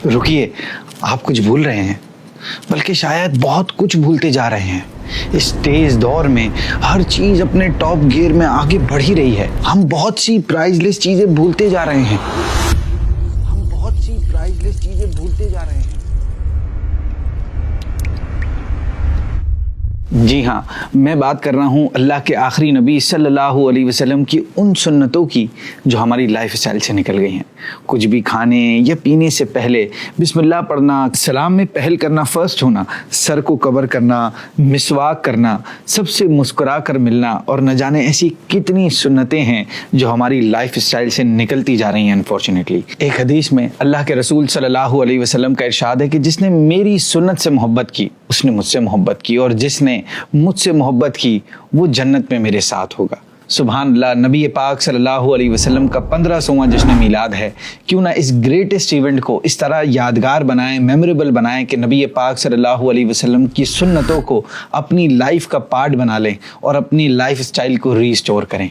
رکیے، آپ کچھ بھول رہے ہیں، بلکہ شاید بہت کچھ بھولتے جا رہے ہیں۔ اس تیز دور میں ہر چیز اپنے ٹاپ گیئر میں آگے بڑھ ہی رہی ہے۔ ہم بہت سی پرائز لیس چیزیں بھولتے جا رہے ہیں۔ جی ہاں، میں بات کر رہا ہوں اللہ کے آخری نبی صلی اللہ علیہ وسلم کی ان سنتوں کی جو ہماری لائف اسٹائل سے نکل گئی ہیں۔ کچھ بھی کھانے یا پینے سے پہلے بسم اللہ پڑھنا، سلام میں پہل کرنا، فرسٹ ہونا، سر کو کور کرنا، مسواک کرنا، سب سے مسکرا کر ملنا، اور نہ جانے ایسی کتنی سنتیں ہیں جو ہماری لائف اسٹائل سے نکلتی جا رہی ہیں انفارچونیٹلی۔ ایک حدیث میں اللہ کے رسول صلی اللہ علیہ وسلم کا ارشاد ہے کہ جس نے میری سنت سے محبت کی اس نے مجھ سے محبت کی، اور جس نے مجھ سے محبت کی وہ جنت میں میرے ساتھ ہوگا۔ سبحان اللہ، نبی پاک صلی اللہ علیہ وسلم کا 1500واں جشن میلاد ہے۔ کیوں نہ اس گریٹسٹ ایونٹ کو اس طرح یادگار بنائیں، میموریبل بنائیں کہ نبی پاک صلی اللہ علیہ وسلم کی سنتوں کو اپنی لائف کا پارٹ بنا لیں اور اپنی لائف اسٹائل کو ریسٹور کریں۔